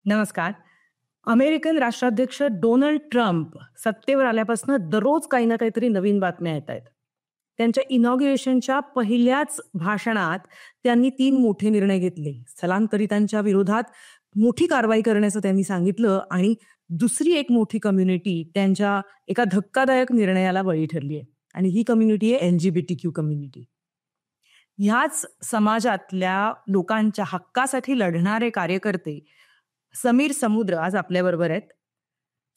नमस्कार. अमेरिकन राष्ट्राध्यक्ष Donald Trump सत्तेवर आल्यापासून दररोज काही ना काहीतरी नवीन बातम्या येत आहेत. त्यांच्या इनॉग्रेशनच्या पहिल्याच भाषणात त्यांनी 3 मोठे निर्णय घेतले. स्थलांतरितांच्या विरोधात मोठी कारवाई करण्याचं त्यांनी सांगितलं आणि दुसरी एक मोठी कम्युनिटी त्यांच्या एका धक्कादायक निर्णयाला बळी ठरली आहे आणि ही कम्युनिटी आहे LGBTQ कम्युनिटी. ह्याच समाजातल्या लोकांच्या हक्कासाठी लढणारे कार्यकर्ते समीर समुद्र आज आपल्याबरोबर आहेत.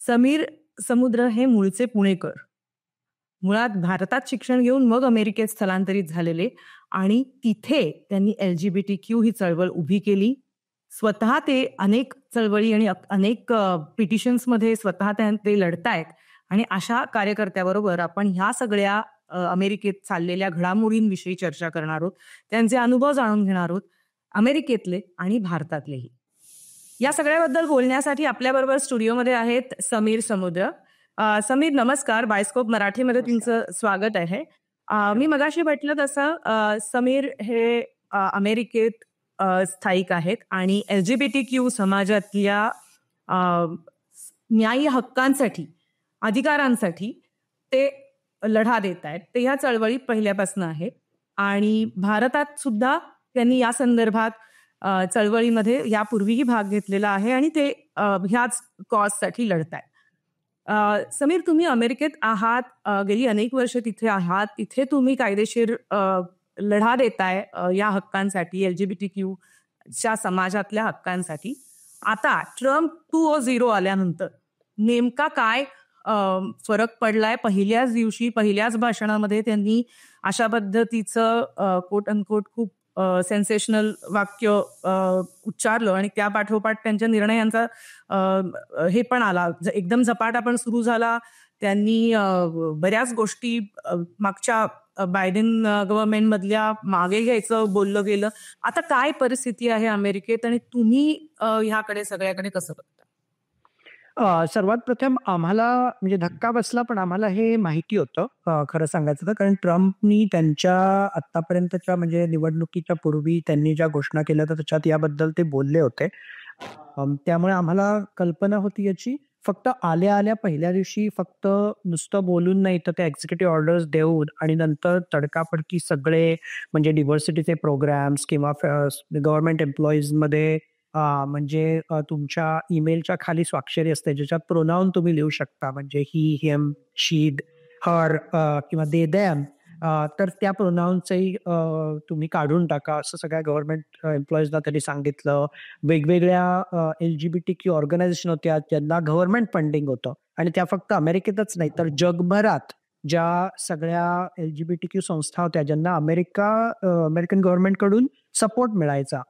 समीर समुद्र हे मूळचे पुणेकर. मुळात भारतात शिक्षण घेऊन मग अमेरिकेत स्थलांतरित झालेले आणि तिथे त्यांनी LGBTQ ही चळवळ उभी केली. स्वतः ते अनेक चळवळी आणि अनेक पिटिशन्समध्ये स्वतः ते लढतायत आणि अशा कार्यकर्त्याबरोबर आपण ह्या सगळ्या अमेरिकेत चाललेल्या घडामोडींविषयी चर्चा करणार आहोत. त्यांचे अनुभव जाणून घेणार आहोत, अमेरिकेतले आणि भारतातलेही. या सगळ्याबद्दल बोलण्यासाठी आपल्याबरोबर स्टुडिओमध्ये आहेत समीर समुद्र. समीर नमस्कार. बायस्कोप मराठीमध्ये तुमचं स्वागत आहे. मी मगाशी म्हटलं तसं समीर हे अमेरिकेत स्थायिक आहेत आणि LGBTQ समाजातल्या न्याय्य हक्कांसाठी, अधिकारांसाठी ते लढा देत आहेत. ते ह्या चळवळीत पहिल्यापासून आहेत आणि भारतात सुद्धा त्यांनी या संदर्भात चळवळीमध्ये यापूर्वीही भाग घेतलेला आहे आणि ते ह्याच कॉजसाठी लढतायत. समीर, तुम्ही अमेरिकेत आहात, गेली अनेक वर्ष तिथे आहात. तिथे तुम्ही कायदेशीर लढा देताय या हक्कांसाठी, LGBTQच्या समाजातल्या हक्कांसाठी. आता ट्रम्प 2.0 आल्यानंतर नेमका काय फरक पडलाय? पहिल्याच दिवशी, पहिल्याच भाषणामध्ये त्यांनी अशा पद्धतीचं कोट अनकोट खूप सेन्सेशनल वाक्य उच्चारलं आणि त्या पाठोपाठ त्यांच्या निर्णयांचा हे पण आला, एकदम झपाटा पण सुरू झाला. त्यांनी बऱ्याच गोष्टी मागच्या बायडेन गव्हर्नमेंट मधल्या मागे घ्यायचं बोललं गेलं. आता काय परिस्थिती आहे अमेरिकेत आणि तुम्ही ह्याकडे सगळ्याकडे कसं बघता? सर्वात प्रथम आम्हाला म्हणजे धक्का बसला, पण आम्हाला हे माहिती होतं खरं सांगायचं तर. कारण ट्रम्पनी त्यांच्या आतापर्यंतच्या म्हणजे निवडणुकीच्या पूर्वी त्यांनी ज्या घोषणा केल्या होत्या त्याच्यात याबद्दल ते बोलले होते. त्यामुळे आम्हाला कल्पना होती याची. फक्त आल्या पहिल्या दिवशी फक्त नुसतं बोलून नाही तर ते एक्झिक्युटिव्ह ऑर्डर्स देऊन आणि नंतर तडकाफडकी सगळे म्हणजे डिव्हर्सिटीचे प्रोग्राम्स किंवा गव्हर्नमेंट एम्प्लॉईजमध्ये म्हणजे तुमच्या ईमेलच्या खाली स्वाक्षरी असते ज्याच्यात प्रोनाउन तुम्ही लिहू शकता, म्हणजे ही, हिम, शी, हर किंवा दे, देम. तर त्या प्रोनाउनचंही तुम्ही काढून टाका असं सगळ्या गव्हर्नमेंट एम्प्लॉईजना त्यांनी सांगितलं. वेगवेगळ्या LGBTQ ऑर्गनायझेशन होत्या ज्यांना गव्हर्नमेंट फंडिंग होतं आणि त्या फक्त अमेरिकेतच नाही तर जगभरात ज्या सगळ्या LGBTQ संस्था होत्या ज्यांना अमेरिकन गव्हर्नमेंटकडून सपोर्ट मिळायचा,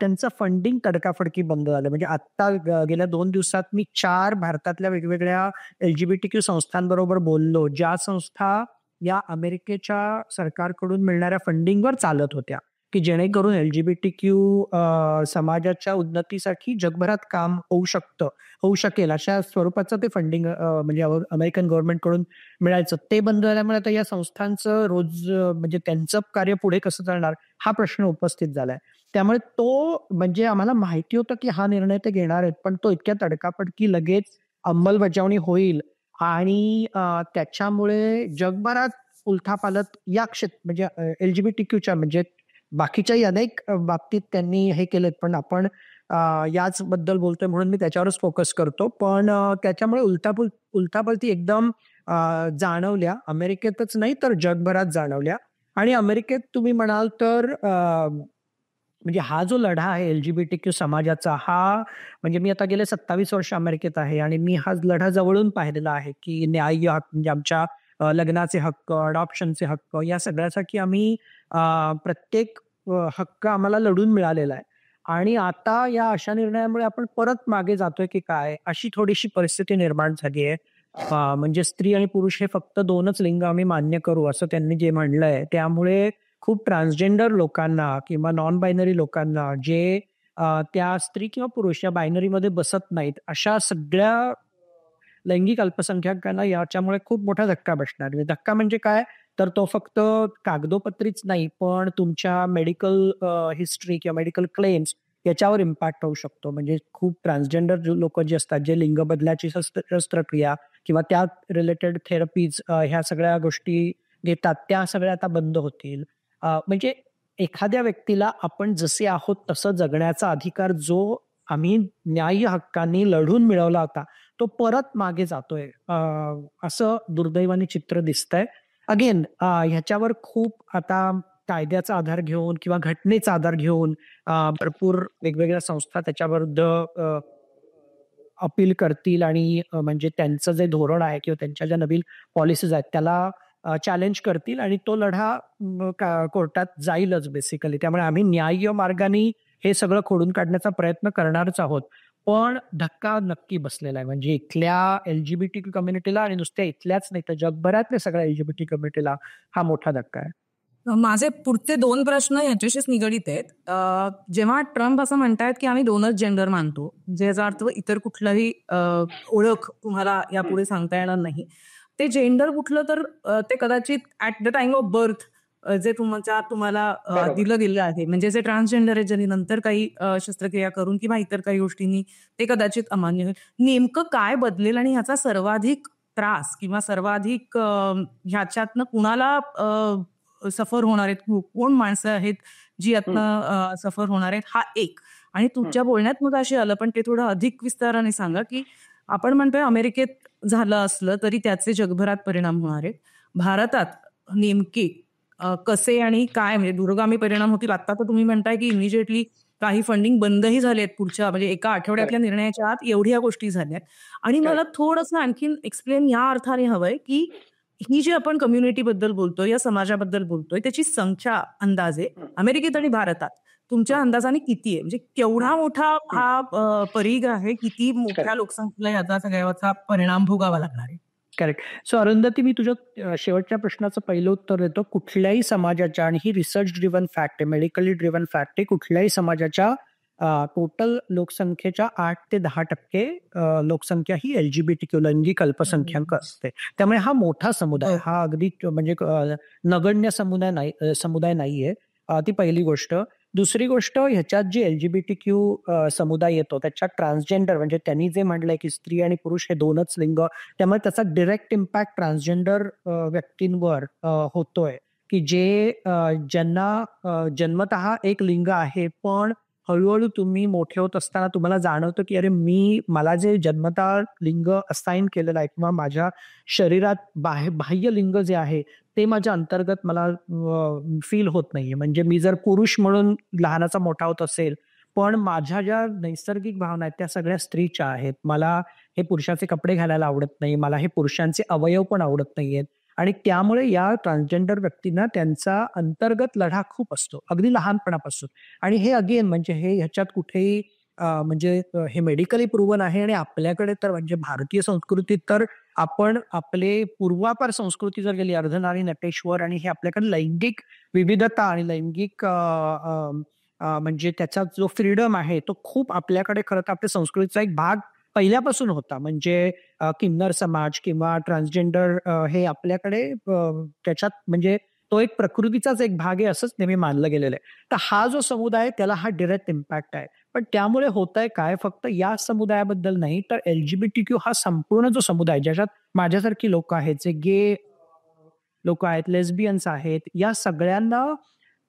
त्यांचं फंडिंग तडकाफडकी बंद झालं. म्हणजे आत्ता गेल्या 2 दिवसात मी 4 भारतातल्या वेगवेगळ्या LGBTQ संस्थांबरोबर बोललो, ज्या संस्था या अमेरिकेच्या सरकारकडून मिळणाऱ्या फंडिंगवर चालत होत्या, की जेणेकरून LGBTQ समाजाच्या उन्नतीसाठी जगभरात काम होऊ शकेल अशा स्वरूपाचं ते फंडिंग म्हणजे अमेरिकन गव्हर्नमेंटकडून मिळायचं. ते बंद झाल्यामुळे आता या संस्थांचं रोज म्हणजे त्यांचं कार्य पुढे कसं चालणार हा प्रश्न उपस्थित झालाय. त्यामुळे तो म्हणजे आम्हाला माहिती होतं की हा निर्णय ते घेणार आहेत, पण तो इतक्या तडकाफडकी लगेच अंमलबजावणी होईल आणि त्याच्यामुळे जगभरात उलथापालथ या म्हणजे LGBTQच्या म्हणजे बाकीच्याही अनेक बाबतीत त्यांनी हे केलेत, पण आपण याच बद्दल बोलतोय म्हणून मी त्याच्यावरच फोकस करतो. पण त्याच्यामुळे उलथापालथी एकदम जाणवल्या, अमेरिकेतच नाही तर जगभरात जाणवल्या. आणि अमेरिकेत तुम्ही म्हणाल तर म्हणजे हा जो लढा आहे LGBTQ समाजाचा, हा म्हणजे मी आता गेले 27 वर्ष अमेरिकेत आहे आणि मी हा लढा जवळून पाहिलेला आहे की न्याय्य हक्क म्हणजे आमच्या लग्नाचे हक्क, अडॉप्शनचे हक्क या सगळ्यासाठी आम्ही प्रत्येक हक्क आम्हाला लढून मिळालेला आहे. आणि आता या अशा निर्णयामुळे आपण परत मागे जातोय की काय अशी थोडीशी परिस्थिती निर्माण झाली आहे. म्हणजे स्त्री आणि पुरुष हे फक्त 2च लिंग आम्ही मान्य करू असं त्यांनी जे म्हणलंय, त्यामुळे खूप ट्रान्सजेंडर लोकांना किंवा नॉन बायनरी लोकांना जे त्या स्त्री किंवा पुरुष या बायनरीमध्ये बसत नाहीत अशा सगळ्या लैंगिक अल्पसंख्याकांना याच्यामुळे खूप मोठा धक्का बसणार. धक्का म्हणजे काय, तर तो फक्त कागदोपत्रीच नाही, पण तुमच्या मेडिकल हिस्ट्री किंवा मेडिकल क्लेम्स याच्यावर इम्पॅक्ट होऊ शकतो. म्हणजे खूप ट्रान्सजेंडर लोक जे असतात, जे लिंग बदलाची शस्त्रक्रिया किंवा त्या रिलेटेड थेरपीज ह्या सगळ्या गोष्टी घेतात, त्या सगळ्या आता बंद होतील. म्हणजे एखाद्या व्यक्तीला आपण जसे आहोत तसं जगण्याचा अधिकार जो आम्ही न्याय्य हक्काने लढून मिळवला होता, तो परत मागे जातोय. असं दुर्दैवाने चित्र दिसतंय. अगेन ह्याच्यावर खूप आता कायद्याचा आधार घेऊन किंवा घटनेचा आधार घेऊन भरपूर वेगवेगळ्या संस्था त्याच्याविरुद्ध अपील करतील आणि म्हणजे त्यांचं जे धोरण आहे किंवा त्यांच्या ज्या नवीन पॉलिसीज आहेत त्याला चॅलेंज करतील आणि तो लढा कोर्टात जाईलच बेसिकली. त्यामुळे आम्ही न्याय्य मार्गाने हे सगळं खोडून काढण्याचा प्रयत्न करणारच आहोत. पण धक्का नक्की बसलेला आहे. म्हणजे इथल्या LGBT कम्युनिटीला आणि नुसत्या इथल्याच नाही तर जगभरातल्या सगळ्या LGBT कम्युनिटीला हा मोठा धक्का आहे. माझे पुढचे 2 प्रश्न ह्याच्याशीच निगडीत आहेत. जेव्हा ट्रम्प असं म्हणतायत की आम्ही 2च जेंडर मानतो, ज्याचा अर्थ इतर कुठलाही ओळख तुम्हाला यापुढे सांगता येणार नाही. ते जेंडर कुठलं तर ते कदाचित at the time of birth जे तुम्हाला दिलं गेलं आहे, म्हणजे जे ट्रान्सजेंडर आहे ज्यांनी नंतर काही शस्त्रक्रिया करून किंवा इतर काही गोष्टींनी ते कदाचित अमान्य होईल. नेमकं काय बदलेल आणि ह्याचा सर्वाधिक त्रास किंवा सर्वाधिक ह्याच्यातनं कुणाला सफर होणार आहेत, कोण माणसं आहेत जी यातनं सफर होणार आहेत, हा एक. आणि तुमच्या बोलण्यात मग अशी आलं, पण ते थोडं अधिक विस्ताराने सांगा की आपण म्हणतोय अमेरिकेत झालं असलं तरी त्याचे जगभरात परिणाम होणार आहेत. भारतात नेमके कसे आणि काय म्हणजे दूरगामी परिणाम होतील? आता तर तुम्ही म्हणताय की इमिजिएटली काही फंडिंग बंदही झाले आहेत पुढच्या म्हणजे एका आठवड्यातल्या निर्णयाच्या आत एवढ्या गोष्टी झाल्यात. आणि मला थोडंसं आणखीन एक्सप्लेन या अर्थाने हवंय की ही जी आपण कम्युनिटी बद्दल बोलतोय, या समाजाबद्दल बोलतोय, त्याची संख्या अंदाजे अमेरिकेत आणि भारतात तुमच्या अंदाजाने किती आहे? म्हणजे केवढा मोठा हा परीघ आहे, किती मोठ्या लोकसंख्येला याचा सगळ्याचा परिणाम भोगावा लागणार आहे? करेक्ट. सो अरुंधती, मी तुझ्या शेवटच्या प्रश्नाचं पहिलं उत्तर देतो. कुठल्याही समाजाच्या, आणि ही रिसर्च ड्रिव्हन फॅक्ट आहे, मेडिकली ड्रिव्हन फॅक्ट आहे, कुठल्याही समाजाच्या टोटल लोकसंख्येच्या 8 ते 10% लोकसंख्या ही LGBTQ लैंगिक अल्पसंख्याक असते. त्यामुळे हा मोठा समुदाय, हा अगदी म्हणजे नगण्य समुदाय नाहीये. ती पहिली गोष्ट. दुसरी गोष्ट, ह्याच्यात जे LGBTQ समुदाय येतो त्याच्यात ट्रान्सजेंडर, म्हणजे त्यांनी जे म्हणलंय की स्त्री आणि पुरुष हे 2च लिंग, त्यामुळे त्याचा डिरेक्ट इम्पॅक्ट ट्रान्सजेंडर व्यक्तींवर होतोय, की जे ज्यांना जन्मतः एक लिंग आहे, पण हळूहळू तुम्ही मोठे होत असताना तुम्हाला जाणवतं की अरे मला जे जन्मतः लिंग असाइन केलेलं आहे किंवा माझ्या शरीरात बाह्य लिंग जे आहे ते माझ्या अंतर्गत मला फील होत नाहीये. म्हणजे मी जर पुरुष म्हणून लहानाचा मोठा होत असेल, पण माझ्या ज्या नैसर्गिक भावना आहेत त्या सगळ्या स्त्रीच्या आहेत. मला हे पुरुषाचे कपडे घालायला आवडत नाही, मला हे पुरुषांचे अवयव पण आवडत नाहीयेत. आणि त्यामुळे या ट्रान्सजेंडर व्यक्तींना त्यांचा अंतर्गत लढा खूप असतो, अगदी लहानपणापासून. आणि हे अगेन म्हणजे ह्याच्यात कुठेही म्हणजे हे मेडिकली प्रूव्हन आहे. आणि आपल्याकडे तर म्हणजे भारतीय संस्कृतीत तर आपण आपले पूर्वापार संस्कृती जर गेली, अर्धनारी नटेश्वर, आणि हे आपल्याकडे लैंगिक विविधता आणि लैंगिक म्हणजे त्याचा जो फ्रीडम आहे तो खूप आपल्याकडे खरं तर आपल्या संस्कृतीचा एक भाग पहिल्यापासून होता. म्हणजे किन्नर समाज किंवा ट्रान्सजेंडर हे आपल्याकडे त्याच्यात म्हणजे तो एक प्रकृतीचाच एक भाग आहे असंच नेहमी मानलं गेलेलं आहे. तर हा जो समुदाय आहे त्याला हा डायरेक्ट इम्पॅक्ट आहे. पण त्यामुळे होतंय काय, फक्त या समुदायाबद्दल नाही तर LGBTQ हा संपूर्ण जो समुदाय, ज्याच्यात माझ्यासारखी लोक आहेत, जे गे लोक आहेत, लेस्बियन्स आहेत, या सगळ्यांना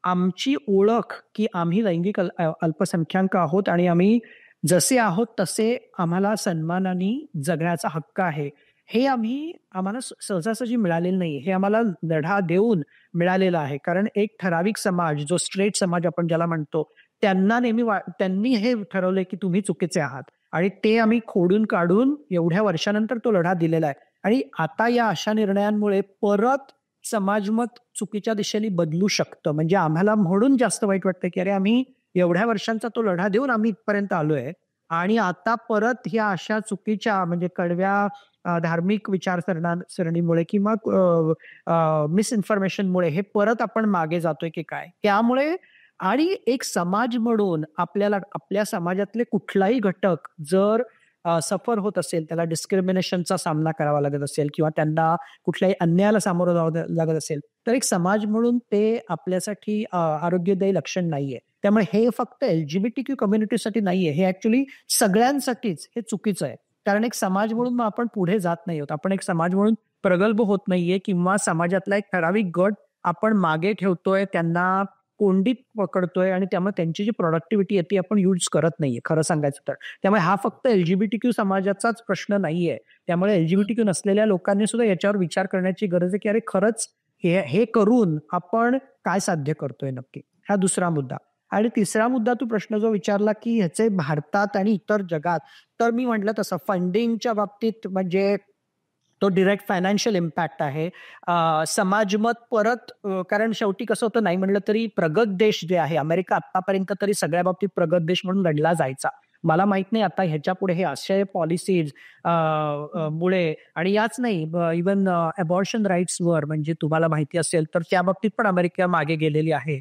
आमची ओळख की आम्ही लैंगिक अल्पसंख्याक आहोत आणि आम्ही जसे आहोत तसे आम्हाला सन्मानाने जगण्याचा हक्क आहे, हे आम्हाला सहजासहजी मिळालेलं नाही. हे आम्हाला लढा देऊन मिळालेलं आहे. कारण एक ठराविक समाज, जो स्ट्रेट समाज आपण ज्याला म्हणतो, त्यांनी हे ठरवलंय की तुम्ही चुकीचे आहात, आणि ते आम्ही खोडून काढून एवढ्या वर्षानंतर तो लढा दिलेला आहे. आणि आता या अशा निर्णयांमुळे परत समाजमत चुकीच्या दिशेने बदलू शकतं. म्हणजे आम्हाला म्हणून जास्त वाईट वाटतं की अरे आम्ही एवढ्या वर्षांचा तो लढा देऊन आम्ही इथपर्यंत आलोय, आणि आता परत ह्या अशा चुकीच्या म्हणजे कडव्या धार्मिक विचारसरणीमुळे किंवा मिसइन्फॉर्मेशनमुळे हे परत आपण मागे जातोय की काय. त्यामुळे आणि एक समाज म्हणून आपल्या समाजातले कुठलाही घटक जर सफर होत असेल, त्याला डिस्क्रिमिनेशनचा सामना करावा लागत असेल किंवा त्यांना कुठल्याही अन्यायाला सामोरं जावं लागत असेल, तर एक समाज म्हणून ते आपल्यासाठी आरोग्यदायी लक्षण नाहीये. त्यामुळे हे फक्त LGBTQ कम्युनिटीसाठी नाहीये, हे ऍक्च्युली सगळ्यांसाठीच हे चुकीचं आहे. कारण एक समाज म्हणून मग आपण पुढे जात नाही आहोत. आपण एक समाज म्हणून प्रगल्भ होत नाहीये किंवा समाजातला एक ठराविक गट आपण मागे ठेवतोय, त्यांना कोंडीत पकडतोय आणि त्यामुळे त्यांची जी प्रोडक्टिव्हिटी आहे ती आपण यूज करत नाहीये, खरं सांगायचं तर. त्यामुळे हा फक्त LGBTQ समाजाचाच प्रश्न नाहीये. त्यामुळे LGBTQ नसलेल्या लोकांनी सुद्धा याच्यावर विचार करण्याची गरज आहे, की अरे खरंच हे हे करून आपण काय साध्य करतोय नक्की? हा दुसरा मुद्दा. आणि तिसरा मुद्दा तू प्रश्न जो विचारला, की ह्याचे भारतात आणि इतर जगात, तर मी म्हटलं तसं फंडिंगच्या बाबतीत म्हणजे तो डिरेक्ट फायनान्शियल इम्पॅक्ट आहे. समाजमत परत कारण शेवटी कसं होतं, नाही म्हणलं तरी प्रगत देश जे आहे, अमेरिका आत्तापर्यंत तरी सगळ्या बाबतीत प्रगत देश म्हणून लढला जायचा. मला माहित नाही आता ह्याच्यापुढे हे असे पॉलिसीज मुळे आणि याच नाही, इव्हन अबॉर्शन राईट्सवर म्हणजे तुम्हाला माहिती असेल तर त्या बाबतीत पण अमेरिका मागे गेलेली आहे.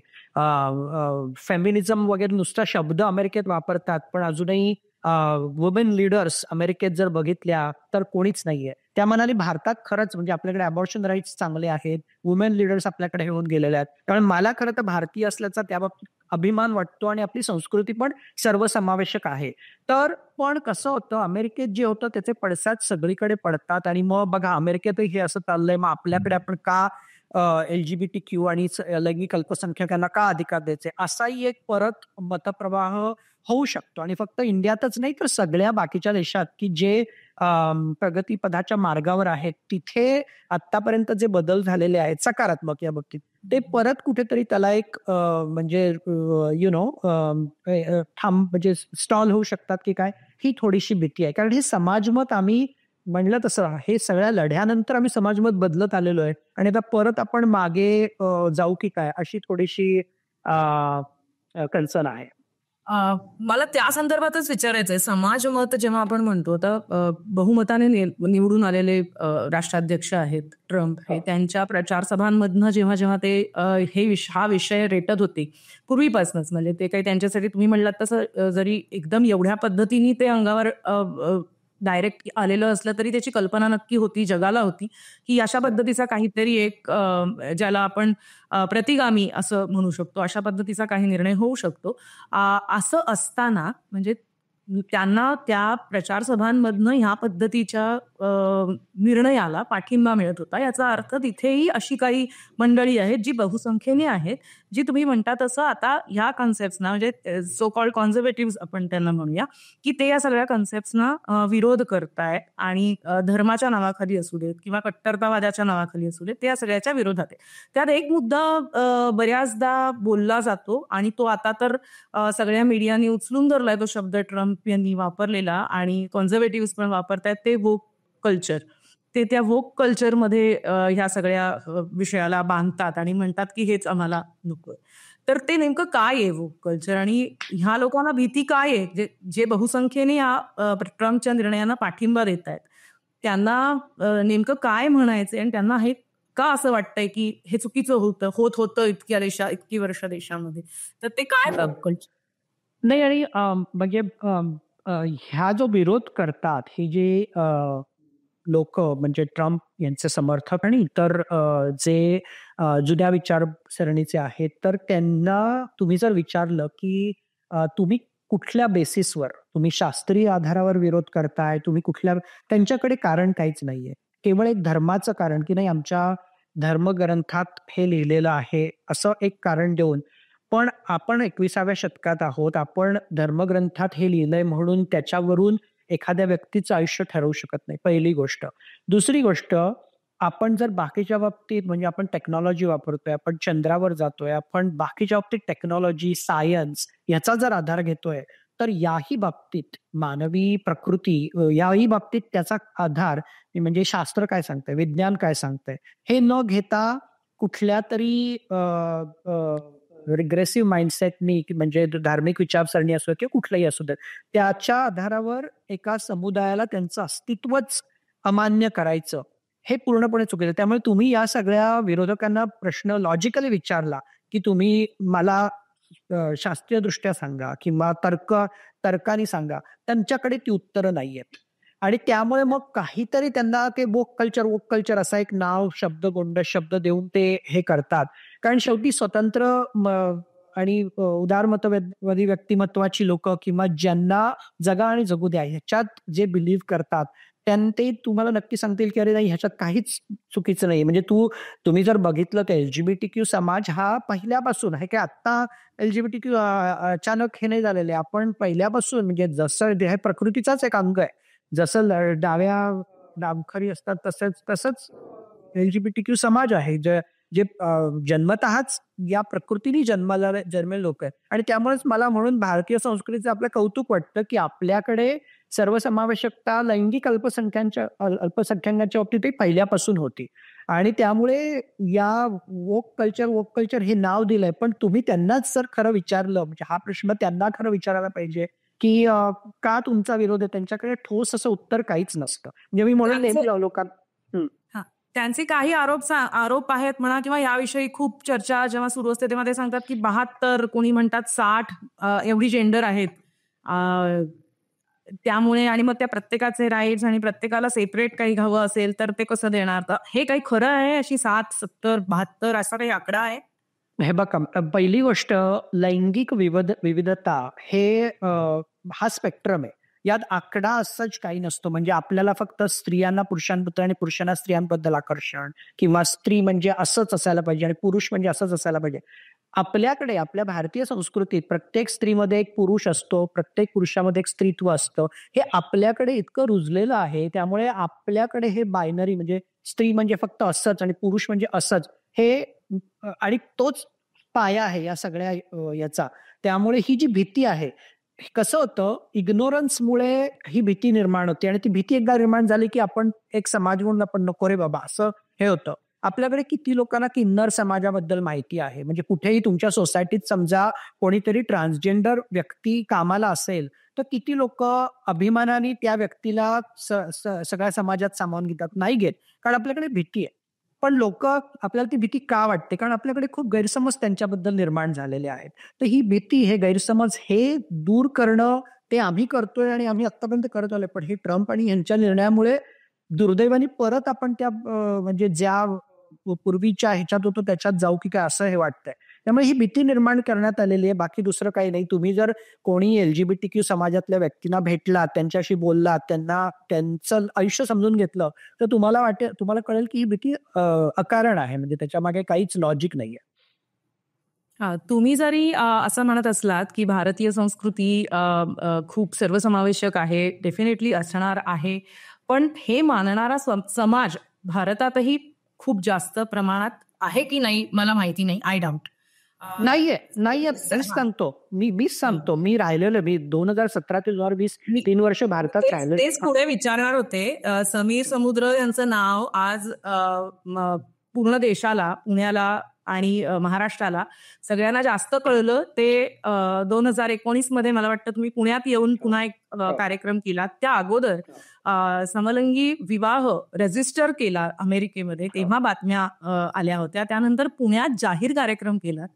फेमिनिझम वगैरे नुसता शब्द अमेरिकेत वापरतात, पण अजूनही वुमेन लीडर्स अमेरिकेत जर बघितल्या तर कोणीच नाहीये. त्या मनाने भारतात खरंच म्हणजे आपल्याकडे अबॉर्शन राईट्स चांगले आहेत, वुमेन लीडर्स आपल्याकडे होऊन गेलेले आहेत. कारण मला खरं तर भारतीय असल्याचा त्या बाबतीत अभिमान वाटतो आणि आपली संस्कृती पण सर्वसमावेशक आहे. तर पण कसं होतं, अमेरिकेत जे होतं त्याचे पडसाद सगळीकडे पडतात आणि मग बघा अमेरिकेतही हे असं चाललंय, मग आपल्याकडे आपण का LGBTQ आणि लैंगिक अल्पसंख्याकांना का अधिकार द्यायचे, असाही एक परत मतप्रवाह होऊ शकतो. आणि फक्त इंडियातच नाही तर सगळ्या बाकीच्या देशात की जे प्रगतीपथाच्या मार्गावर आहेत, तिथे आतापर्यंत जे बदल झालेले आहेत सकारात्मक या बाबतीत, ते परत कुठेतरी त्याला एक म्हणजे म्हणजे स्टॉल होऊ शकतात की काय, ही थोडीशी भीती आहे. कारण हे समाजमत आम्ही म्हणलं तसं हे सगळ्या लढ्यानंतर आम्ही समाजमत बदलत आलेलो आहे आणि आता परत आपण मागे जाऊ की काय, अशी थोडीशी कन्सर्न आहे. मला त्या संदर्भातच विचारायचंय, समाजमत जेव्हा आपण म्हणतो तर बहुमताने निवडून आलेले राष्ट्राध्यक्ष आहेत ट्रम्प, हे त्यांच्या प्रचार सभांमधनं जेव्हा जेव्हा ते हा विषय रेटत होते पूर्वीपासूनच, म्हणजे ते काही त्यांच्यासाठी तुम्ही म्हणलात तसं जरी एकदम एवढ्या पद्धतीने ते अंगावर डायरेक्ट आलेलं असलं तरी त्याची कल्पना नक्की होती, जगाला होती, की अशा पद्धतीचा काहीतरी एक ज्याला आपण प्रतिगामी असं म्हणू शकतो, अशा पद्धतीचा काही निर्णय होऊ शकतो. असं असताना म्हणजे त्यांना त्या प्रचार सभांमधनं ह्या पद्धतीच्या निर्णयाला पाठिंबा मिळत होता. याचा अर्थ तिथेही अशी काही मंडळी आहेत जी बहुसंख्येने आहेत, जी तुम्ही म्हणता तसं आता ह्या कन्सेप्ट्सना म्हणजे सो कॉल्ड कॉन्झर्वेटिव्ह आपण त्यांना म्हणूया, की ते या सगळ्या कन्सेप्ट्सना विरोध करतायत आणि धर्माच्या नावाखाली असू देत किंवा कट्टरतावादाच्या नावाखाली असू देत, ते या सगळ्याच्या विरोधात आहे. त्यात एक मुद्दा बऱ्याचदा बोलला जातो आणि तो आता तर सगळ्या मीडियाने उचलून धरलाय तो शब्द ट्रम्प यांनी वापरलेला आणि कॉन्झर्वेटिव्ह पण वापरतायत, ते वोक कल्चर. ते त्या वोक कल्चरमध्ये ह्या सगळ्या विषयाला बांधतात आणि म्हणतात की हेच आम्हाला नकोय. तर ते नेमकं काय आहे वोक कल्चर आणि ह्या लोकांना भीती काय आहे, जे बहुसंख्येने या ट्रम्पच्या निर्णयांना पाठिंबा देत आहेत, त्यांना नेमकं काय म्हणायचंय आणि त्यांना हे का असं वाटतंय की हे चुकीचं होत होतं इतकी वर्ष देशामध्ये, तर ते काय वोक कल्चर? नाही आणि म्हणजे ह्या जो विरोध करतात, हे जे लोक म्हणजे ट्रम्प यांचे समर्थक आणि इतर जे जुन्या विचारसरणीचे आहेत, तर त्यांना तुम्ही जर विचारलं की तुम्ही कुठल्या बेसिसवर, तुम्ही शास्त्रीय आधारावर विरोध करताय, तुम्ही कुठल्या, त्यांच्याकडे कारण काहीच नाहीये. केवळ एक धर्माचं कारण की नाही आमच्या धर्मग्रंथात हे लिहिलेलं आहे, असं एक कारण देऊन. पण आपण 21व्या शतकात आहोत. आपण धर्मग्रंथात हे लिहिलंय म्हणून त्याच्यावरून एखाद्या व्यक्तीचं आयुष्य ठरवू शकत नाही, पहिली गोष्ट. दुसरी गोष्ट, आपण जर बाकीच्या बाबतीत म्हणजे आपण टेक्नॉलॉजी वापरतोय, आपण चंद्रावर जातोय, आपण बाकीच्या बाबतीत टेक्नॉलॉजी, सायन्स याचा जर आधार घेतोय, तर याही बाबतीत मानवी प्रकृती याही बाबतीत त्याचा आधार म्हणजे शास्त्र काय सांगतंय, विज्ञान काय सांगतंय, हे न घेता कुठल्या तरी रिग्रेसिव्ह माइंडसेटनी म्हणजे धार्मिक विचारसरणी असो किंवा कुठलंही असू दे, त्याच्या आधारावर एका समुदायाला त्यांचं अस्तित्वच अमान्य करायचं, हे पूर्णपणे चुकीचं. त्यामुळे तुम्ही या सगळ्या विरोधकांना प्रश्न लॉजिकली विचारला की तुम्ही मला शास्त्रीय दृष्ट्या सांगा किंवा तर्काने सांगा, त्यांच्याकडे ती उत्तरं नाहीयेत. आणि त्यामुळे मग काहीतरी त्यांना ते वोक कल्चर असा एक नाव, शब्द, गोंड शब्द देऊन ते हे करतात. कारण शेवटी स्वतंत्र आणि उदारमतवादी व्यक्तिमत्वाची लोक किंवा ज्यांना जगा आणि जगू द्या ह्याच्यात जे बिलीव्ह करतात ते तुम्हाला नक्की सांगतील की अरे नाही ह्याच्यात काहीच चुकीचं नाही. म्हणजे तुम्ही जर बघितलं तर LGBTQ समाज हा पहिल्यापासून हे काय आत्ता LGBTQ अचानक हे नाही झालेले. आपण पहिल्यापासून म्हणजे जसं हे प्रकृतीचाच एक अंग आहे. जसं डाव्या डामखरी असतात तसंच LGBTQ समाज आहे. जे जन्मतःच या प्रकृतीने जन्मेल लोक आहेत. आणि त्यामुळेच मला म्हणून भारतीय संस्कृतीचं आपलं कौतुक वाटतं की आपल्याकडे सर्वसमावेशकता लैंगिक अल्पसंख्याकांच्या बाबतीत पहिल्यापासून होती. आणि त्यामुळे या वोक कल्चर हे नाव दिलंय. पण तुम्ही त्यांनाच जर खरं विचारलं म्हणजे हा प्रश्न त्यांना खरं विचारायला पाहिजे की का तुमचा विरोध आहे, त्यांच्याकडे ठोस असं उत्तर काहीच नसतं. म्हणजे मी म्हणून नेहमी लोकांना त्यांचे काही आरोप आहेत म्हणा किंवा याविषयी खूप चर्चा जेव्हा सुरू असते तेव्हा ते सांगतात की 72 कोणी म्हणतात 60 एवढी जेंडर आहेत. त्यामुळे आणि मग त्या प्रत्येकाचे राईट्स आणि प्रत्येकाला सेपरेट काही हवं असेल तर ते कसं देणार. तर हे काही खरं आहे अशी 7, 70, 72 असा काही आकडा आहे? हे बघा, पहिली गोष्ट लैंगिक विविधता हे हा स्पेक्ट्रम आहे. यात आकडा असंच काही नसतो. म्हणजे आपल्याला फक्त स्त्रियांना पुरुषांबद्दल आणि पुरुषांना स्त्रियांबद्दल आकर्षण किंवा स्त्री म्हणजे असंच असायला पाहिजे आणि पुरुष म्हणजे असंच असायला पाहिजे. आपल्याकडे आपल्या भारतीय संस्कृतीत प्रत्येक स्त्रीमध्ये एक पुरुष असतो, प्रत्येक पुरुषामध्ये एक स्त्रीत्व असतं. हे आपल्याकडे इतकं रुजलेलं आहे. त्यामुळे आपल्याकडे हे बायनरी म्हणजे स्त्री म्हणजे फक्त असंच आणि पुरुष म्हणजे असंच हे आणि तोच पाया आहे या सगळ्या याचा. त्यामुळे ही जी भीती आहे, कसं होतं इग्नोरन्समुळे ही भीती निर्माण होते आणि ती भीती एकदा निर्माण झाली की आपण एक समाज म्हणून आपण नको रे बाबा असं हे होतं. आपल्याकडे किती लोकांना किन्नर समाजाबद्दल माहिती आहे. म्हणजे कुठेही तुमच्या सोसायटीत समजा कोणीतरी ट्रान्सजेंडर व्यक्ती कामाला असेल तर किती लोक अभिमानाने त्या व्यक्तीला सगळ्या समाजात सामावून घेतात? नाही घेत, कारण आपल्याकडे भीती आहे. पण लोक आपल्याला ती भीती का वाटते? कारण आपल्याकडे खूप गैरसमज त्यांच्याबद्दल निर्माण झालेले आहेत. तर ही भीती हे गैरसमज हे दूर करणं ते आम्ही करतोय आणि आम्ही आतापर्यंत करत आलोय. पण हे ट्रम्प आणि यांच्या निर्णयामुळे दुर्दैवाने परत आपण त्या म्हणजे ज्या पूर्वीच्या ह्याच्यात होतो त्याच्यात जाऊ की काय असं हे वाटतंय. त्यामुळे ही भीती निर्माण करण्यात आलेली आहे. बाकी दुसरं काही नाही. तुम्ही जर कोणी LGBTQ समाजातल्या व्यक्तींना भेटलात, त्यांच्याशी बोललात, त्यांना त्यांचं आयुष्य समजून घेतलं तर तुम्हाला कळेल की ही भीती अकारण आहे. म्हणजे त्याच्या मागे काहीच लॉजिक नाहीये. तुम्ही जरी असं म्हणत असलात की भारतीय संस्कृती खूप सर्वसमावेशक आहे, डेफिनेटली असणार आहे. पण हे मानणारा समाज भारतातही खूप जास्त प्रमाणात आहे की नाही मला माहिती नाही. I doubt. नाहीये. मीच सांगतो. मी राहिलेलो. मी 2017 ते 2020 3 वर्ष भारतात राहिलो. तेच पुढे विचारणार होते. समीर समुद्र यांचं नाव आज पूर्ण देशाला, पुण्याला आणि महाराष्ट्राला सगळ्यांना जास्त कळलं ते 2019 मध्ये मला वाटतं तुम्ही पुण्यात येऊन पुन्हा एक कार्यक्रम केला. त्या अगोदर समलिंगी विवाह रजिस्टर केला अमेरिकेमध्ये, तेव्हा बातम्या आल्या होत्या. त्यानंतर पुण्यात जाहीर कार्यक्रम केला.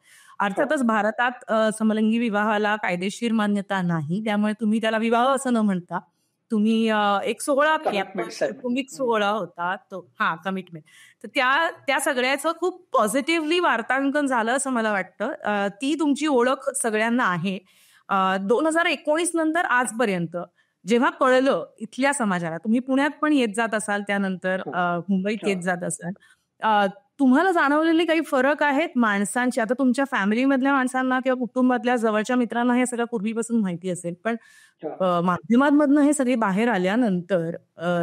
अर्थातच भारतात समलिंगी विवाहाला कायदेशीर मान्यता नाही, त्यामुळे तुम्ही त्याला विवाह असं न म्हणता तुम्ही एक सोहळा कौटुंबिक सोहळा होता तो, कमिटमेंट. तर त्या सगळ्याचं खूप पॉझिटिव्हली वार्तांकन झालं असं मला वाटतं. ती तुमची ओळख सगळ्यांना आहे. 2019 नंतर आजपर्यंत जेव्हा कळलं इथल्या समाजाला, तुम्ही पुण्यात पण येत जात असाल, त्यानंतर मुंबईत येत जात असाल, तुम्हाला जाणवलेले काही फरक आहेत माणसांचे? आता तुमच्या फॅमिलीमधल्या माणसांना किंवा कुटुंबातल्या जवळच्या मित्रांना हे सगळं पूर्वीपासून माहिती असेल, पण माध्यमांमधनं हे सगळे बाहेर आल्यानंतर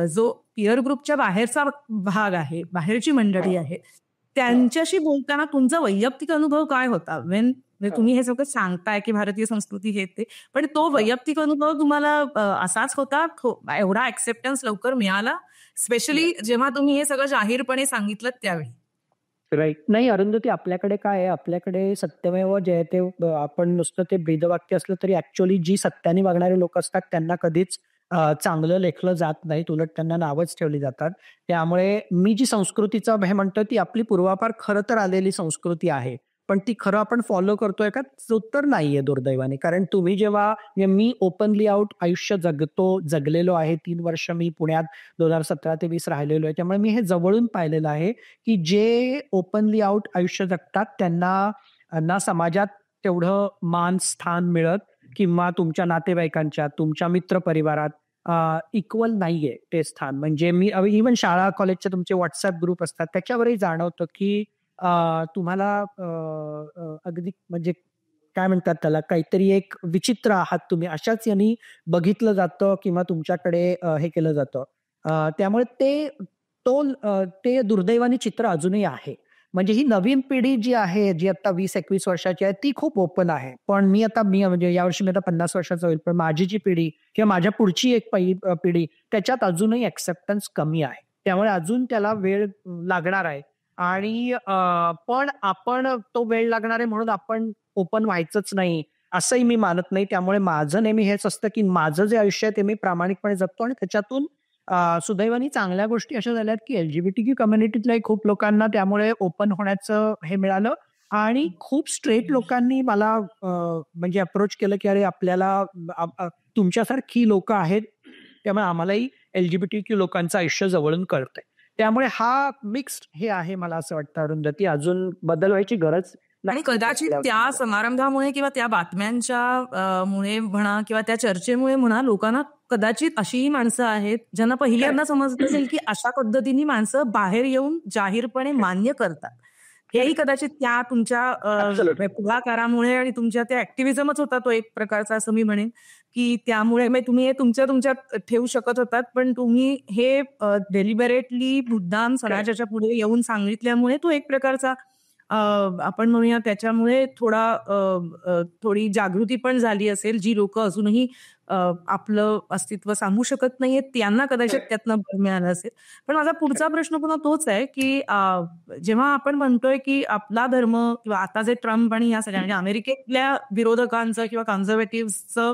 जो पिअर ग्रुपच्या बाहेरचा भाग आहे, बाहेरची मंडळी आहे, त्यांच्याशी बोलताना तुमचा वैयक्तिक अनुभव काय होता? म्हणजे तुम्ही हे सगळं सांगताय की भारतीय संस्कृती हे ते, पण तो वैयक्तिक अनुभव तुम्हाला असाच होता? एवढा ऍक्सेप्टन्स लवकर मिळाला, स्पेशली जेव्हा तुम्ही हे सगळं जाहीरपणे सांगितलं त्यावेळी? राईट. नाही अरुंधती, आपल्याकडे काय आहे, आपल्याकडे सत्यमेव जयते आपण नुसतं ते ब्रीदवाक्य असलं तरी ऍक्च्युअली जी सत्याने वागणारे लोक असतात त्यांना कधीच चांगलं लेखलं जात नाही, उलट त्यांना नावच ठेवली जातात. त्यामुळे मी जी संस्कृतीचं हे म्हणतो ती आपली पूर्वापार खरं तर आलेली संस्कृती आहे, पण ती खरं आपण फॉलो करतोय का? उत्तर नाहीये दुर्दैवाने. कारण तुम्ही जेव्हा मी ओपनली आउट आयुष्य जगलेलो आहे. 3 वर्ष मी पुण्यात 2017 ते 20 राहिलेलो आहे. त्यामुळे मी हे जवळून पाहिलेलं आहे की जे ओपनली आउट आयुष्य जगतात त्यांना समाजात तेवढं मान स्थान मिळत किंवा तुमच्या नातेवाईकांच्या, तुमच्या मित्रपरिवारात इक्वल नाहीये ते स्थान. म्हणजे मी इव्हन शाळा कॉलेजचे तुमचे व्हॉट्सअप ग्रुप असतात त्याच्यावरही जाणवतं की तुम्हाला अगदी म्हणजे काय म्हणतात त्याला, काहीतरी एक विचित्र आहात तुम्ही अशाच यांनी बघितलं जातं किंवा तुमच्याकडे हे केलं जातं. त्यामुळे ते दुर्दैवाने चित्र अजूनही आहे. म्हणजे ही नवीन पिढी जी आहे, जी आता 20-21 वर्षाची आहे, ती खूप ओपन आहे. पण मी म्हणजे यावर्षी मी आता 50 वर्षाचा होईल. पण माझी जी पिढी किंवा माझ्या पुढची एक पिढी त्याच्यात अजूनही एक्सेप्टन्स कमी आहे. त्यामुळे अजून त्याला वेळ लागणार आहे आणि पण आपण तो वेळ लागणार आहे म्हणून आपण ओपन व्हायचंच नाही, असंही मी मानत नाही. त्यामुळे माझं नेहमी हेच असतं, की माझं जे आयुष्य आहे ते मी प्रामाणिकपणे जगतो आणि त्याच्यातून सुदैवाने चांगल्या गोष्टी अशा झाल्यात, की एल-जी-बी-टी-क्यू कम्युनिटीतल्याही खूप लोकांना त्यामुळे ओपन होण्याचं हे मिळालं आणि खूप स्ट्रेट लोकांनी मला म्हणजे अप्रोच केलं, की "अरे आपल्याला तुमच्यासारखी लोकं आहेत, त्यामुळे आम्हालाही एल-जी-बी-टी-क्यू लोकांचं आयुष्य जवळून कळतंय." त्यामुळे हा मिक्स्ड हे आहे मला असं वाटतं अरुंधती. अजून बदल व्हायची गरज आणि कदाचित त्या समारंभामुळे किंवा त्या बातम्यांच्या मुळे म्हणा किंवा त्या चर्चेमुळे म्हणा लोकांना कदाचित अशीही माणसं आहेत ज्यांना पहिल्यांदा समजत असेल की अशा पद्धतीने माणसं बाहेर येऊन जाहीरपणे मान्य करतात. हेही कदाचित त्या तुमच्या Absolutely. पुढाकारामुळे आणि तुमच्या त्या ऍक्टिव्हिझमच होता तो एक प्रकारचा असं मी म्हणेन की त्यामुळे म्हणजे तुम्ही हे तुमच्यात ठेवू शकत होतात पण तुम्ही हे डेलिबरेटली मुद्दाम समाजाच्या पुढे येऊन सांगितल्यामुळे तो एक प्रकारचा आपण म्हणूया त्याच्यामुळे थोडी जागृती पण झाली असेल जी लोक अजूनही आपलं अस्तित्व सांगू शकत नाहीये त्यांना कदाचित त्यातनं बळ मिळालं असेल. पण माझा पुढचा प्रश्न पुन्हा तोच आहे की जेव्हा आपण म्हणतोय की आपला धर्म किंवा आता जे ट्रम्प आणि या सगळ्या म्हणजे अमेरिकेतल्या विरोधकांचं किंवा कन्झर्वेटिव्हचं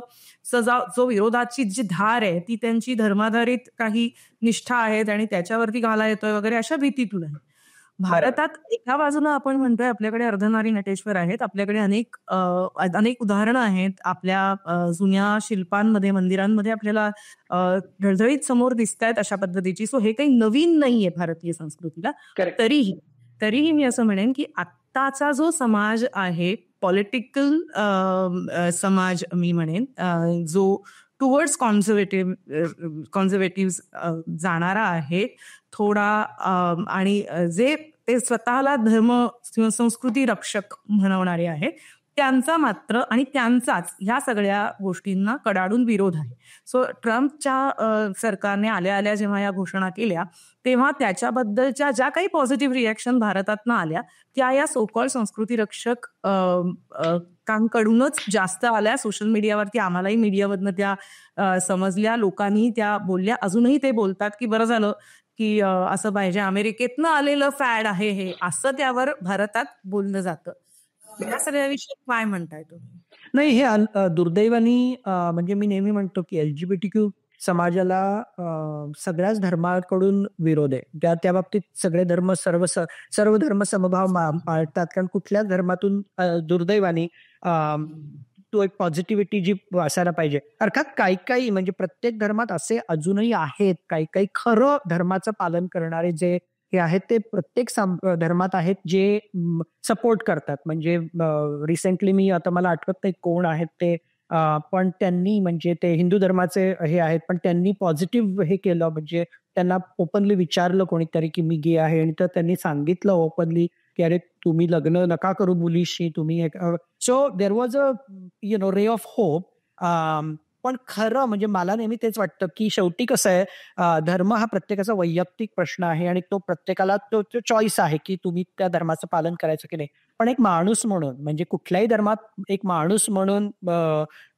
जो विरोधाची जी धार आहे ती त्यांची धर्माधारित काही निष्ठा आहेत आणि त्याच्यावरती घाला येतोय वगैरे अशा भीतीतून आहे. भारतात एका बाजूला आपण म्हणतोय आपल्याकडे अर्धनारी नटेश्वर आहेत, आपल्याकडे अनेक उदाहरणं आहेत आपल्या जुन्या शिल्पांमध्ये, मंदिरांमध्ये आपल्याला ढळढळीत समोर दिसतायत अशा पद्धतीची. सो हे काही नवीन नाहीये भारतीय संस्कृतीला. Correct. तरीही मी असं म्हणेन की आत्ताचा जो समाज आहे पॉलिटिकल समाज मी म्हणेन जो टुवर्ड्स कॉन्झर्वेटिव्ह जाणारा आहे थोडा आणि जे ते स्वतःला धर्म संस्कृती रक्षक म्हणवणारे आहेत त्यांचा मात्र आणि त्यांचाच ह्या सगळ्या गोष्टींना कडाडून विरोध आहे. सो ट्रम्पच्या सरकारने आल्या जेव्हा या घोषणा केल्या तेव्हा त्याच्याबद्दलच्या ज्या काही पॉझिटिव्ह रिॲक्शन भारतातनं आल्या त्या या सोकॉल्ड संस्कृती रक्षक कांकडूनच जास्त आल्या. सोशल मीडियावरती आम्हालाही मीडियामधनं त्या समजल्या, लोकांनी त्या बोलल्या, अजूनही ते बोलतात की बरं झालं की असं पाहिजे, अमेरिकेतनं आलेलं फॅड आहे हे, असं त्यावर भारतात बोललं जातं. या सगळ्याविषयी काय म्हणताय तुम्ही? नाही हे दुर्दैवानी म्हणजे मी नेहमी म्हणतो की एल-जी-बी-टी-क्यू समाजाला सगळ्याच धर्माकडून विरोध आहे. त्या बाबतीत सगळे धर्म सर्व धर्म समभाव पाळतात. कारण कुठल्याच धर्मातून दुर्दैवाने तो एक पॉझिटिव्हिटी जी असायला पाहिजे. अर्थात काही म्हणजे प्रत्येक धर्मात असे अजूनही आहेत काही खरं धर्माचं पालन करणारे जे हे आहेत ते प्रत्येक धर्मात आहेत जे सपोर्ट करतात. म्हणजे रिसेंटली मी आता मला आठवत नाही कोण आहेत ते पण त्यांनी म्हणजे ते हिंदू धर्माचे हे आहेत पण त्यांनी पॉझिटिव्ह हे केलं. म्हणजे त्यांना ओपनली विचारलं कोणीतरी की मी गे आहे आणि तर त्यांनी सांगितलं ओपनली की अरे तुम्ही लग्न नका करू मुलीशी तुम्ही. So there was a ray of hope. पण खरं म्हणजे मला नेहमी तेच वाटतं की शेवटी कसं आहे धर्म हा प्रत्येकाचा वैयक्तिक प्रश्न आहे आणि तो प्रत्येकाला तो चॉईस आहे की तुम्ही त्या धर्माचं पालन करायचं की नाही. पण एक माणूस म्हणून म्हणजे कुठल्याही धर्मात एक माणूस म्हणून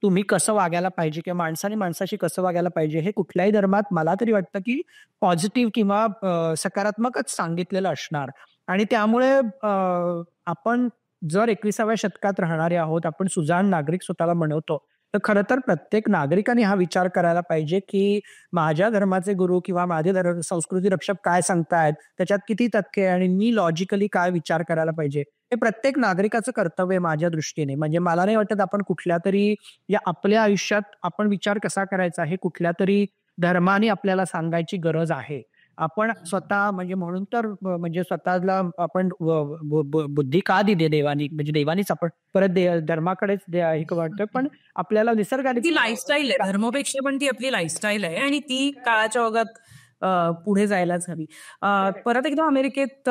तुम्ही कसं वागायला पाहिजे किंवा माणसाने माणसाशी कसं वागायला पाहिजे हे कुठल्याही धर्मात मला तरी वाटतं की पॉझिटिव्ह किंवा सकारात्मकच सांगितलेलं असणार. आणि त्यामुळे आपण जर 21व्या शतकात राहणारे आहोत, आपण सुजाण नागरिक स्वतःला म्हणवतो, तर खरं तर प्रत्येक नागरिकाने हा विचार करायला पाहिजे की माझ्या धर्माचे गुरु किंवा माझे संस्कृती रक्षक काय सांगतायत त्याच्यात किती तथ्य आहे आणि मी लॉजिकली काय विचार करायला पाहिजे हे प्रत्येक नागरिकाचं कर्तव्य आहे माझ्या दृष्टीने. म्हणजे मला नाही वाटत आपण कुठल्या तरी या आपल्या आयुष्यात आपण विचार कसा करायचा हे कुठल्या तरी धर्माने आपल्याला सांगायची गरज आहे. आपण स्वतः म्हणजे म्हणून तर म्हणजे स्वतःला आपण बुद्धी का दिली देवानी, म्हणजे देवानीच आपण परत धर्माकडेच हे वाटतोय, पण आपल्याला निसर्गाने ती लाईफस्टाईल आहे, धर्मापेक्षा पण ती आपली लाईफस्टाईल आहे आणि ती काळाच्या ओघात पुढे जायलाच हवी. परत एकदा अमेरिकेत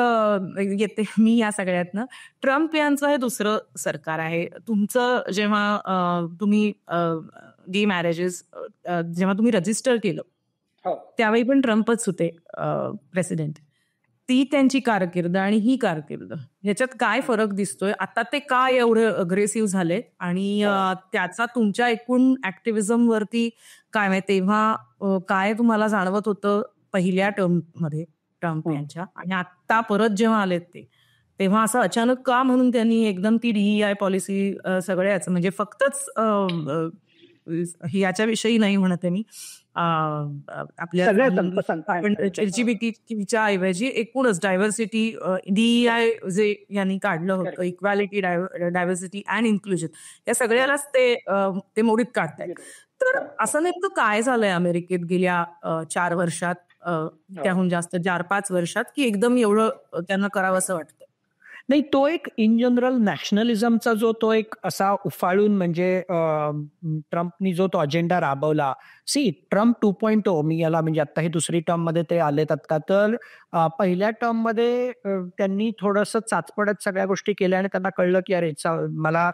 येते मी या सगळ्यातनं. ट्रम्प यांचं हे दुसरं सरकार आहे. तुमचं जेव्हा तुम्ही गे मॅरेजेस जेव्हा तुम्ही रजिस्टर केलं त्यावेळी पण ट्रम्पच होते प्रेसिडेंट. ती त्यांची कारकीर्द आणि ही कारकीर्द ह्याच्यात काय फरक दिसतोय? आता ते काय एवढे अग्रेसिव्ह झाले आणि त्याचा तुमच्या एकूण ऍक्टिव्हिझम वरती काय माहिती तेव्हा काय तुम्हाला जाणवत होतं पहिल्या टर्म मध्ये ट्रम्प यांच्या, आणि आता परत जेव्हा आलेत ते तेव्हा असं अचानक का म्हणून त्यांनी एकदम ती DEI पॉलिसी सगळ्याच म्हणजे फक्तच याच्याविषयी नाही म्हणते मी, आपल्या LGBTच्या ऐवजी एकूणच डायव्हर्सिटी DEI जे यांनी काढलं होतं, इक्वॅलिटी, डायव्हर्सिटी अँड इन्क्लुजन, या सगळ्यालाच ते मोडीत काढतायत. तर असं नेमकं काय झालंय अमेरिकेत गेल्या 4 वर्षात, त्याहून जास्त 4-5 वर्षात, की एकदम एवढं त्यांना करावं असं वाटतं? नाही, तो एक इन जनरल नॅशनलिझमचा जो तो एक असा उफाळून म्हणजे ट्रम्पनी जो तो अजेंडा राबवला. ट्रम्प 2.0 मी याला म्हणजे आता हे दुसरी टर्म मध्ये ते आलेत आता. तर पहिल्या टर्म मध्ये त्यांनी थोडंसं चाचपडत सगळ्या गोष्टी केल्या आणि त्यांना कळलं की अरे मला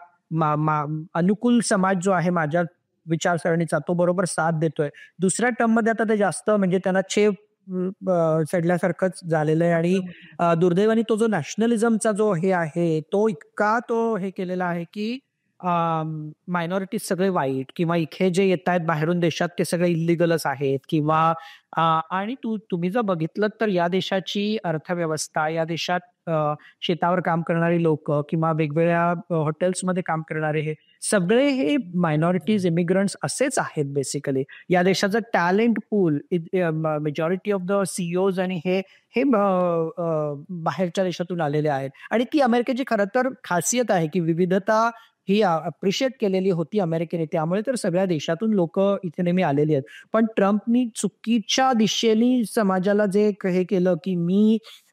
अनुकूल समाज जो आहे माझ्या विचारसरणीचा तो बरोबर साथ देतोय. दुसऱ्या टर्म मध्ये आता ते जास्त म्हणजे त्यांना चेप चढल्यासारखंच झालेलं आहे आणि दुर्दैवाने तो जो नॅशनलिझमचा जो हे आहे तो इतका तो हे केलेला आहे की मायनॉरिटीज सगळे वाईट, किंवा इथे जे येत आहेत बाहेरून देशात ते सगळे इलिगलच आहेत, किंवा आणि तुम्ही जर बघितलं तर या देशाची अर्थव्यवस्था, या देशात शेतावर काम करणारी लोक किंवा वेगवेगळ्या हॉटेल्समध्ये काम करणारे हे सगळे हे मायनॉरिटीज, इमिग्रंट्स असेच आहेत बेसिकली. या देशाचं talent pool, majority of the CEOs आणि हे बाहेरच्या देशातून आलेले आहेत. आणि ती अमेरिकेची खरं तर खासियत आहे की विविधता ही अप्रिशिएट केलेली होती अमेरिकेने, त्यामुळे तर सगळ्या देशातून लोक इथे नेहमी आलेली आहेत. पण ट्रम्पनी चुकीच्या दिशेने समाजाला जे हे केलं की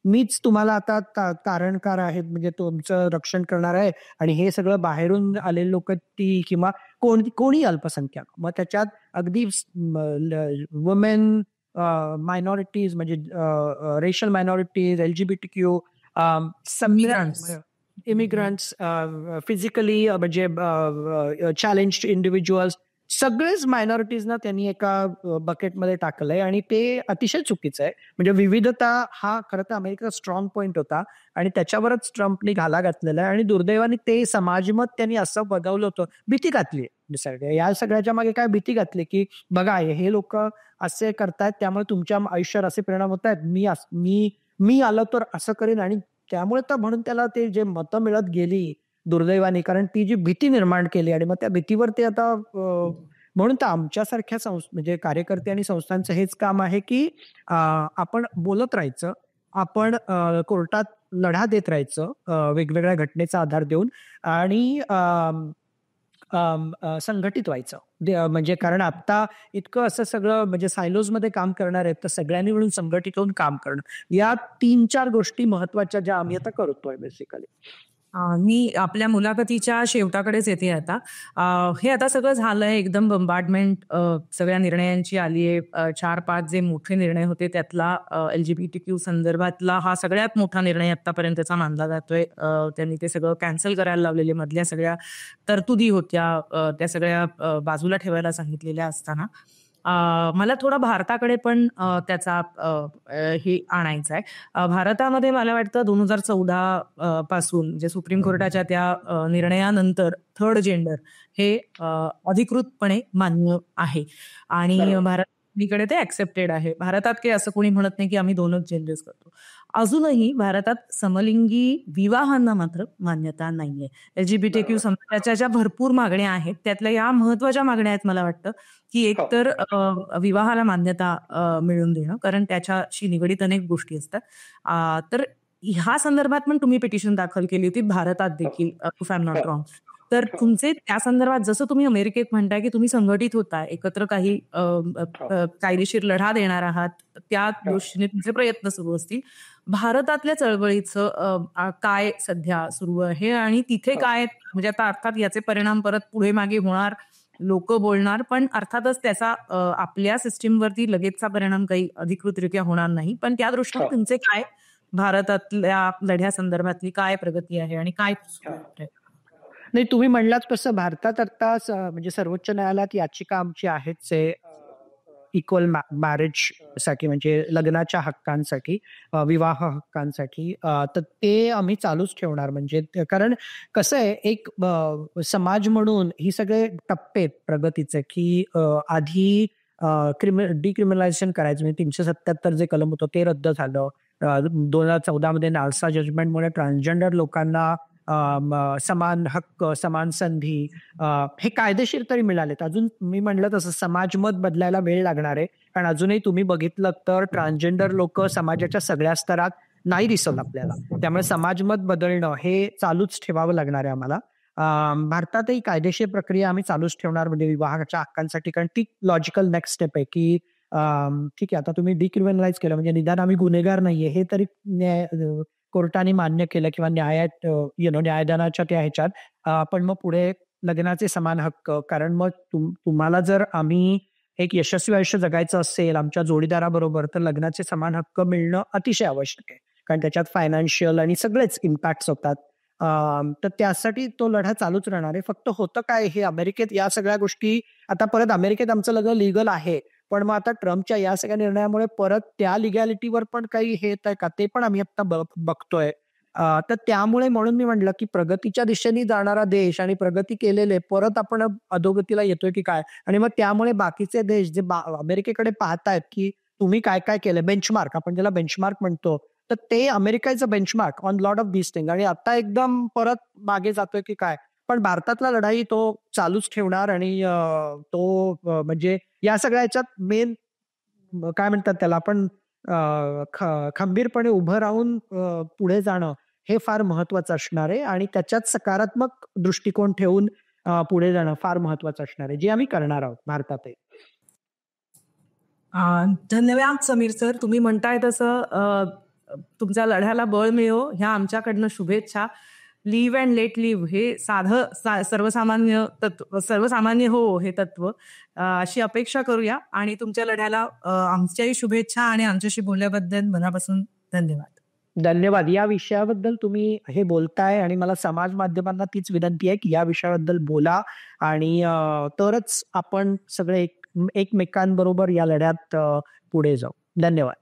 मीच तुम्हाला आता तारणकार आहेत, म्हणजे तुमचं रक्षण करणार आहे, आणि हे सगळं बाहेरून आलेले लोक ती किंवा कोणी अल्पसंख्याक, मग त्याच्यात अगदी वुमेन, मायनॉरिटीज म्हणजे racial minorities, LGBTQ, immigrants, physically म्हणजे चॅलेंज्ड इंडिव्हिज्युअल्स, सगळेच मायनॉरिटीजना त्यांनी एका बकेटमध्ये टाकलंय आणि ते अतिशय चुकीचं आहे. म्हणजे विविधता हा खरं तर अमेरिकेचा स्ट्रॉंग पॉइंट होता आणि त्याच्यावरच ट्रम्पनी घाला घातलेला आहे. आणि दुर्दैवाने ते समाजमत त्यांनी असं बदललं होतं, भीती घातली या सगळ्याच्या मागे. काय भीती घातली की बघा हे लोक असे करतायत त्यामुळे तुमच्या आयुष्यावर असे परिणाम होत आहेत, मी आलं तर असं करेन, आणि त्यामुळे तर म्हणून त्याला ते जे मतं मिळत गेली दुर्दैवाने, कारण ती जी भीती निर्माण केली आणि मग त्या भीतीवर ते आता म्हणून तर आमच्यासारख्या म्हणजे कार्यकर्ते आणि संस्थांचं हेच काम आहे की आपण बोलत राहायचं, आपण कोर्टात लढा देत राहायचं वेगवेगळ्या घटनेचा आधार देऊन, आणि संघटित व्हायचं. म्हणजे कारण आता इतकं असं सगळं म्हणजे सायलोजमध्ये काम करणार आहेत, तर सगळ्यांनी मिळून संघटित होऊन काम करणं, या 3-4 गोष्टी महत्वाच्या ज्या आम्ही आता करतोय बेसिकली. मी आपल्या मुलाखतीच्या शेवटाकडेच येते आता. हे आता सगळं झालंय, एकदम बंबार्डमेंट सगळ्या निर्णयांची आली आहे. 4-5 जे मोठे निर्णय होते त्यातला LGBTQ संदर्भातला हा सगळ्यात मोठा निर्णय आतापर्यंतचा मानला जातोय. त्यांनी ते सगळं कॅन्सल करायला लावलेले, मधल्या सगळ्या तरतुदी होत्या त्या सगळ्या बाजूला ठेवायला सांगितलेल्या असताना मला थोडा भारताकडे पण त्याचा हे आणायचं आहे. भारतामध्ये मला वाटतं 2014 पासून जे सुप्रीम कोर्टाच्या त्या निर्णयानंतर थर्ड जेंडर हे अधिकृतपणे मान्य आहे आणि भारताकडे ते ऍक्सेप्टेड आहे. भारतात काही असं कोणी म्हणत नाही की आम्ही 2च जेंडर्स करतो. अजूनही भारतात समलिंगी विवाहांना मात्र मान्यता नाहीये. LGBTQ समाजाच्या ज्या भरपूर मागण्या आहेत त्यातल्या या महत्वाच्या मागण्या आहेत मला वाटतं की एक तर विवाहाला मान्यता मिळवून देणं, कारण त्याच्याशी निगडीत अनेक गोष्टी असतात. तर ह्या संदर्भात पण तुम्ही पिटिशन दाखल केली होती भारतात देखील, if I am not wrong. तर हो. तुमचे त्या संदर्भात जसं तुम्ही अमेरिकेत म्हणताय की तुम्ही संघटित होताय, एकत्र काही कायदेशीर लढा देणार आहात, त्या दृष्टीने तुमचे प्रयत्न सुरू असतील. भारतातल्या चळवळीचं काय सध्या सुरू आहे आणि तिथे काय म्हणजे आता अर्थात याचे परिणाम परत पुढे मागे होणार, लोक बोलणार, पण अर्थातच त्याचा आपल्या सिस्टीमवरती लगेचचा परिणाम काही अधिकृतरित्या होणार नाही. पण त्या दृष्टीने हो. तुमचे काय भारतातल्या लढ्यासंदर्भातली काय प्रगती आहे आणि काय सुरू आहे? नाही, तुम्ही म्हणलाच तसं भारतात आता म्हणजे सर्वोच्च न्यायालयात याचिका आमची आहेच आहे इक्वल मॅरेज साठी, म्हणजे लग्नाच्या हक्कांसाठी, विवाह हक्कांसाठी. तर ते आम्ही चालूच ठेवणार. म्हणजे कारण कसं आहे, एक समाज म्हणून ही सगळे टप्पे आहेत प्रगतीचे, की आधी डिक्रिमिनलायझेशन करायचं, म्हणजे 377 जे कलम होतं ते रद्द झालं. 2014 मध्ये नालसा जजमेंटमुळे ट्रान्सजेंडर लोकांना समान हक्क, समान संधी हे कायदेशीर तरी मिळालेत. अजून मी म्हणलं तसं समाजमत बदलायला वेळ लागणार आहे. कारण अजूनही तुम्ही बघितलं तर ट्रान्सजेंडर लोक समाजाच्या सगळ्या स्तरात नाही दिसत आपल्याला. त्यामुळे समाजमत बदलणं हे चालूच ठेवावं लागणार आहे आम्हाला. भारतातही कायदेशीर प्रक्रिया आम्ही चालूच ठेवणार, म्हणजे विवाहाच्या हक्कांसाठी. कारण ती लॉजिकल नेक्स्ट स्टेप आहे, की ठीक आहे, आता तुम्ही डिक्रिमिनलाइज केलं म्हणजे निदान आम्ही गुन्हेगार नाहीये हे तरी कोर्टाने मान्य केलं, किंवा न्यायात न्यायदानाच्या त्या ह्याच्यात. पण मग पुढे लग्नाचे समान हक्क. कारण मग तुम्हाला जर आम्ही एक यशस्वी आयुष्य जगायचं असेल आमच्या जोडीदाराबरोबर, तर लग्नाचे समान हक्क मिळणं अतिशय आवश्यक आहे. कारण त्याच्यात फायनान्शियल आणि सगळेच इम्पॅक्ट होतात. तर त्यासाठी तो लढा चालूच राहणार आहे. फक्त होतं काय, हे अमेरिकेत या सगळ्या गोष्टी आता परत अमेरिकेत आमचं लग्न लिगल आहे, पण मग आता ट्रम्पच्या या सगळ्या निर्णयामुळे परत त्या लिगॅलिटीवर पण काही हे येत आहे का, ते पण आम्ही आता बघतोय. तर त्यामुळे म्हणून मी म्हटलं, की प्रगतीच्या दिशेने जाणारा देश आणि प्रगती केलेले परत आपण अधोगतीला येतोय की काय. आणि मग त्यामुळे बाकीचे देश जे अमेरिकेकडे पाहतायत, की तुम्ही काय काय केलंय, बेंचमार्क, आपण ज्याला बेंचमार्क म्हणतो, तर ते America is a benchmark on lot of this thing. आणि आता एकदम परत मागे जातोय की काय. पण भारतातला लढाई तो चालूच ठेवणार. आणि तो म्हणजे या सगळ्या ह्याच्यात मेन काय म्हणतात त्याला आपण, खंबीरपणे उभं राहून पुढे जाणं हे फार महत्वाचं असणार आहे. आणि त्याच्यात सकारात्मक दृष्टिकोन ठेवून पुढे जाणं फार महत्वाचं असणार आहे, जे आम्ही करणार आहोत भारतातही. धन्यवाद समीर सर. तुम्ही म्हणताय तसं तुमच्या लढ्याला बळ मिळो ह्या आमच्याकडनं शुभेच्छा. लिव्ह अँड लेट लिव्ह हे साधं सर्वसामान्य हो हे तत्व, अशी अपेक्षा करूया. आणि तुमच्या लढ्याला आमच्याही शुभेच्छा आणि आमच्याशी बोलल्याबद्दल मनापासून धन्यवाद. धन्यवाद. या विषयाबद्दल तुम्ही हे बोलताय आणि मला समाज माध्यमांना तीच विनंती आहे, की या विषयाबद्दल बोला. आणि तरच आपण सगळे एकमेकांबरोबर या लढ्यात पुढे जाऊ. धन्यवाद.